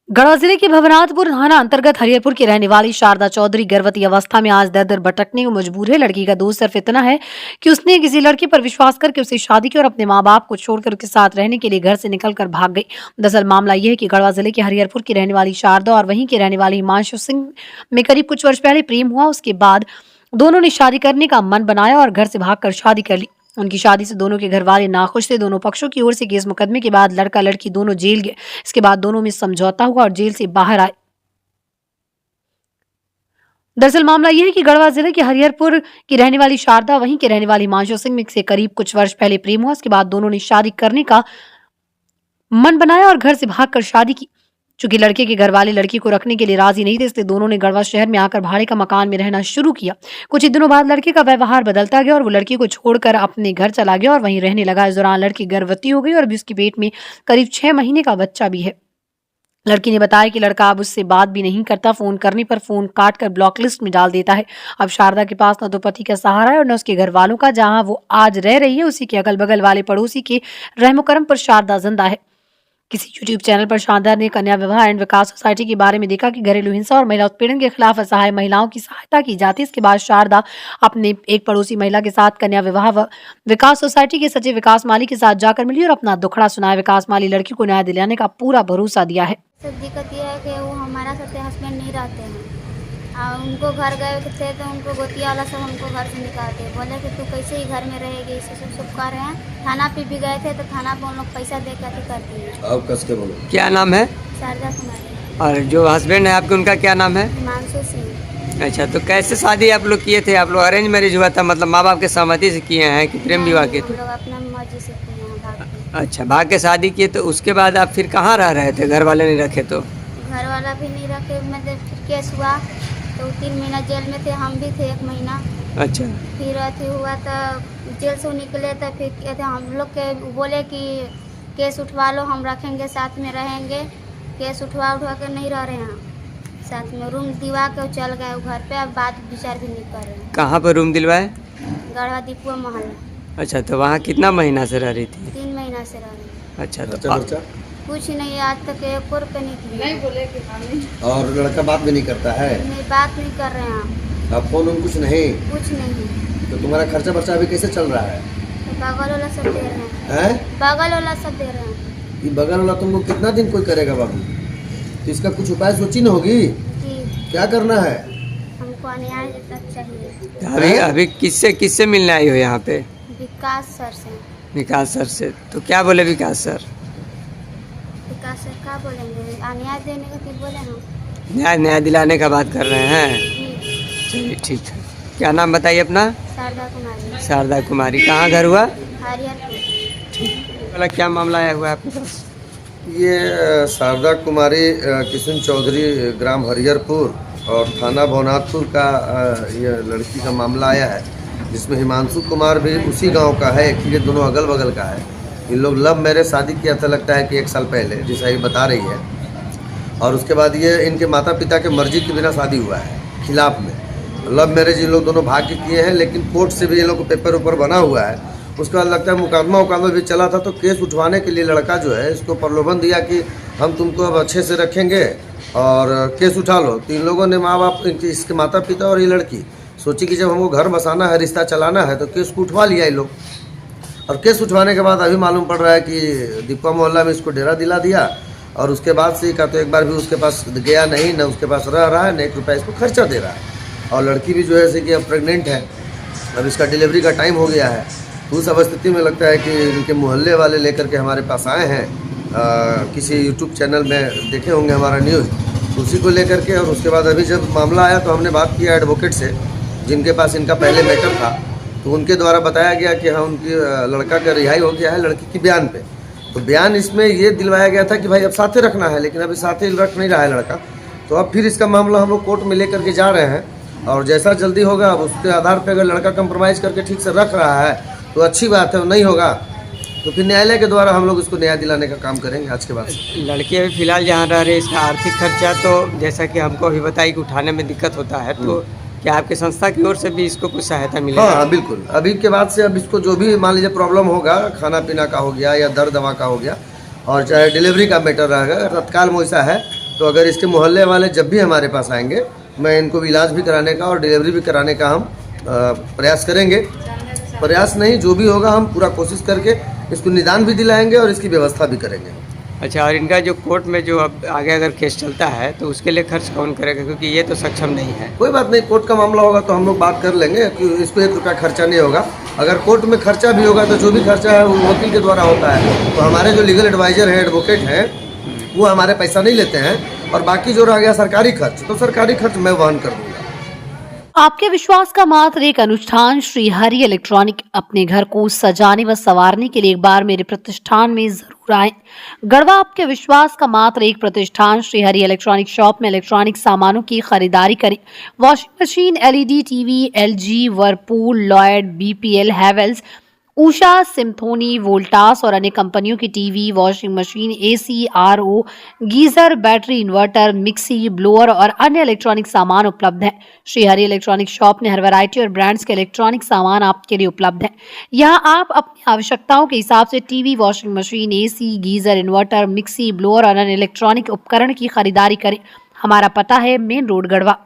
गढ़वा जिले के भवनाथपुर थाना अंतर्गत हरिहरपुर की रहने वाली शारदा चौधरी गर्भवती अवस्था में आज दर दर भटकने को मजबूर है। लड़की का दोष सिर्फ इतना है कि उसने किसी लड़के पर विश्वास करके उसे शादी की और अपने माँ बाप को छोड़कर उसके साथ रहने के लिए घर से निकलकर भाग गई। दरअसल मामला यह है कि गढ़वा जिले के हरिहरपुर की रहने वाली शारदा और वहीं के रहने वाले हिमांशु सिंह में करीब कुछ वर्ष पहले प्रेम हुआ। उसके बाद दोनों ने शादी करने का मन बनाया और घर से भागकर शादी कर ली। उनकी शादी से दोनों के घर वाले नाखुश थे। दोनों पक्षों की ओर से केस मुकदमे के बाद लड़का लड़की दोनों जेल गए। इसके बाद दोनों में समझौता हुआ और जेल से बाहर आए। दरअसल मामला यह है कि गढ़वा जिले के हरिहरपुर की रहने वाली शारदा वहीं के रहने वाली हिमांशु सिंह से करीब कुछ वर्ष पहले प्रेम हुआ। इसके बाद दोनों ने शादी करने का मन बनाया और घर से भागकर शादी की। चूंकि लड़के के घर वाले लड़की को रखने के लिए राजी नहीं थे, इसलिए दोनों ने गढ़वा शहर में आकर भाड़े का मकान में रहना शुरू किया। कुछ ही दिनों बाद लड़के का व्यवहार बदलता गया और वो लड़की को छोड़कर अपने घर चला गया और वहीं रहने लगा। इस दौरान लड़की गर्भवती हो गई और अभी उसके पेट में करीब 6 महीने का बच्चा भी है। लड़की ने बताया कि लड़का अब उससे बात भी नहीं करता, फोन करने पर फोन काटकर ब्लॉक लिस्ट में डाल देता है। अब शारदा के पास न तो पति का सहारा है और न उसके घर वालों का। जहां वो आज रह रही है उसी के अगल बगल वाले पड़ोसी के रहमो-करम पर शारदा जिंदा है। किसी यूट्यूब चैनल पर शारदा ने कन्या विवाह एंड विकास सोसाइटी के बारे में देखा कि घरेलू हिंसा और महिला उत्पीड़न के खिलाफ असहाय महिलाओं की सहायता की जाती है। इसके बाद शारदा अपने एक पड़ोसी महिला के साथ कन्या विवाह विकास सोसाइटी के सचिव विकास माली के साथ जाकर मिली और अपना दुखड़ा सुनाया। विकास माली लड़की को न्याय दिलाने का पूरा भरोसा दिया है। सब दिक्कत यह है कि वो हमारा साथ हस्बैंड नहीं रहते हैं और उनको घर गए थे तो उनको गोतिया वाला सब हमको घर से निकालते बोले कि तू कैसे ही घर में रहेगी। इसे सब कर रहे हैं। थाना पे भी गए थे तो थाना पे उन लोग पैसा दे कर करती है। अब कस के बोलो, क्या नाम है? शारदा कुमारी। और जो हस्बैंड है आपके उनका क्या नाम है? हिमांशु सिंह। अच्छा, तो कैसे शादी आप लोग किए थे? आप लोग अरेंज मैरिज हुआ था, मतलब माँ बाप के सहमति से किए हैं कि प्रेम विवाह किए थे? लोग अपना मर्जी से किए हैं, भाग के। अच्छा, भाग के शादी किए। तो उसके बाद आप फिर कहाँ रह रहे थे? घर वाले नहीं रखे तो? घर वाला भी नहीं रखे। मतलब फिर केस हुआ तो 3 महीना जेल में थे, हम भी थे 1 महीना। अच्छा, फिर अथी हुआ तो जेल से निकले तो फिर हम लोग के बोले कि केस उठवा लो, हम रखेंगे, साथ में रहेंगे। केस उठवा के नहीं रह रहे हैं साथ में। रूम दिवा के चल गए घर पे। अब बात विचार भी नहीं कर रहे हैं। कहाँ पर रूम दिलवाए? गढ़वा दीपुआ मोहल्ला। अच्छा, तो वहाँ कितना महीना से रह रही थी? 3 महीना से रह रहे। अच्छा, तो बच्चा कुछ नहीं, आज तक 1 रुपये नहीं बोले कि और लड़का बात भी नहीं करता है? नहीं, बात नहीं कर रहे हैं। अब फोन कुछ नहीं? कुछ नहीं। तो तुम्हारा खर्चा बर्चा अभी कैसे चल रहा है? तो बगल वाला सब दे रहे हैं। बगल वाला सब दे रहे हैं। ये बगल वाला तुमको कितना दिन कोई करेगा बाबू? तो इसका कुछ उपाय सोची न होगी? जी, क्या करना है? हमको न्याय चाहिए। अभी किससे मिलने आई हो यहाँ पे? विकास सर से। विकास सर से? तो क्या बोले विकास सर? विकास सर क्या बोलेंगे? न्याय देने का फिर बोले हम न्याय दिलाने का बात कर रहे हैं। जी। चलिए ठीक है। क्या नाम बताइए अपना? शारदा कुमारी। शारदा कुमारी। कहाँ घर हुआ? हरिहरपुर। वाला क्या मामला आया हुआ है आपके पास? ये शारदा कुमारी किशन चौधरी ग्राम हरिहरपुर और थाना भवनाथपुर का ये लड़की का मामला आया है, जिसमें हिमांशु कुमार भी उसी गांव का है। ये दोनों अगल बगल का है। इन लोग लव मैरिज शादी किया था, लगता है कि 1 साल पहले, जैसा ये बता रही है। और उसके बाद ये इनके माता पिता के मर्जी के बिना शादी हुआ है, खिलाफ में। लव मैरिज इन लोग दोनों भाग के किए हैं, लेकिन कोर्ट से भी इन लोग को पेपर ऊपर बना हुआ है। उसके बाद लगता है मुकदमा भी चला था, तो केस उठवाने के लिए लड़का जो है इसको प्रलोभन दिया कि हम तुमको अब अच्छे से रखेंगे और केस उठा लो। तो इन लोगों ने, माँ बाप, इसके माता पिता और ये लड़की सोची कि जब हमको घर बसाना है, रिश्ता चलाना है, तो केस को उठवा लिया इन लोग। और केस उठवाने के बाद अभी मालूम पड़ रहा है कि दीपा मोहल्ला में इसको डेरा दिला दिया। और उसके बाद से का तो एक बार भी उसके पास गया नहीं, न उसके पास रह रहा है, न 1 रुपया इसको खर्चा दे रहा है। और लड़की भी जो है जैसे कि अब प्रेग्नेंट है, अब इसका डिलीवरी का टाइम हो गया है। तो उस स्थिति में लगता है कि इनके मोहल्ले वाले लेकर के हमारे पास आए हैं। किसी यूट्यूब चैनल में देखे होंगे हमारा न्यूज़, उसी को लेकर के। और उसके बाद अभी जब मामला आया तो हमने बात किया एडवोकेट से, जिनके पास इनका पहले मैटर था। तो उनके द्वारा बताया गया कि हाँ, उनकी लड़का का रिहाई हो गया है लड़की की बयान पे। तो बयान इसमें ये दिलवाया गया था कि भाई अब साथे रखना है, लेकिन अभी साथे रख नहीं रहा है लड़का। तो अब फिर इसका मामला हम लोग कोर्ट में लेकर के जा रहे हैं और जैसा जल्दी होगा अब उसके आधार पर अगर लड़का कंप्रोमाइज़ करके ठीक से रख रहा है तो अच्छी बात है, नहीं होगा तो फिर न्यायालय के द्वारा हम लोग इसको न्याय दिलाने का काम करेंगे आज के बाद। लड़की अभी फिलहाल जहाँ रह रही है, इसका आर्थिक खर्चा तो जैसा कि हमको अभी बताई कि उठाने में दिक्कत होता है, तो क्या आपके संस्था की ओर से भी इसको कुछ सहायता मिलेगी? हाँ, बिल्कुल। अभी के बाद से अब इसको जो भी मान लीजिए प्रॉब्लम होगा, खाना पीना का हो गया या दर्द दवा का हो गया, और चाहे डिलीवरी का मैटर रहेगा, तत्काल में ऐसा है तो अगर इसके मोहल्ले वाले जब भी हमारे पास आएंगे, मैं इनको इलाज भी कराने का और डिलीवरी भी कराने का हम प्रयास करेंगे। प्रयास नहीं, जो भी होगा हम पूरा कोशिश करके इसको निदान भी दिलाएंगे और इसकी व्यवस्था भी करेंगे। अच्छा, और इनका जो कोर्ट में जो अब आगे अगर केस चलता है तो उसके लिए खर्च कौन करेगा, क्योंकि ये तो सक्षम नहीं है। कोई बात नहीं, कोर्ट का मामला होगा तो हम लोग बात कर लेंगे कि इसको 1 रुपया खर्चा नहीं होगा। अगर कोर्ट में खर्चा भी होगा तो जो भी खर्चा है वो वकील के द्वारा होता है। तो हमारे जो लीगल एडवाइजर है, एडवोकेट हैं, वो हमारे पैसा नहीं लेते हैं। और बाकी जो रह गया सरकारी खर्च, तो सरकारी खर्च मैं वहन कर दूंगा। आपके विश्वास का मात्र एक अनुष्ठान श्री हरि इलेक्ट्रॉनिक। अपने घर को सजाने व संवारने के लिए एक बार मेरे प्रतिष्ठान में जरूर आए। गढ़वा आपके विश्वास का मात्र एक प्रतिष्ठान श्री हरि इलेक्ट्रॉनिक शॉप में इलेक्ट्रॉनिक सामानों की खरीदारी करें। Washing machine, LED TV, LG, Whirlpool, Lloyd, BPL, Havells, Usha, Symphony, Voltas और अन्य कंपनियों की TV, washing machine, AC, RO, geyser, battery, inverter, mixie, blower और अन्य इलेक्ट्रॉनिक सामान उपलब्ध है। श्री हरि इलेक्ट्रॉनिक शॉप में हर वैरायटी और ब्रांड्स के इलेक्ट्रॉनिक सामान आपके लिए उपलब्ध है। यहाँ आप अपनी आवश्यकताओं के हिसाब से TV, washing machine, AC, geyser, inverter, mixie, blower और अन्य इलेक्ट्रॉनिक उपकरण की खरीदारी करें। हमारा पता है मेन रोड, गढ़वा।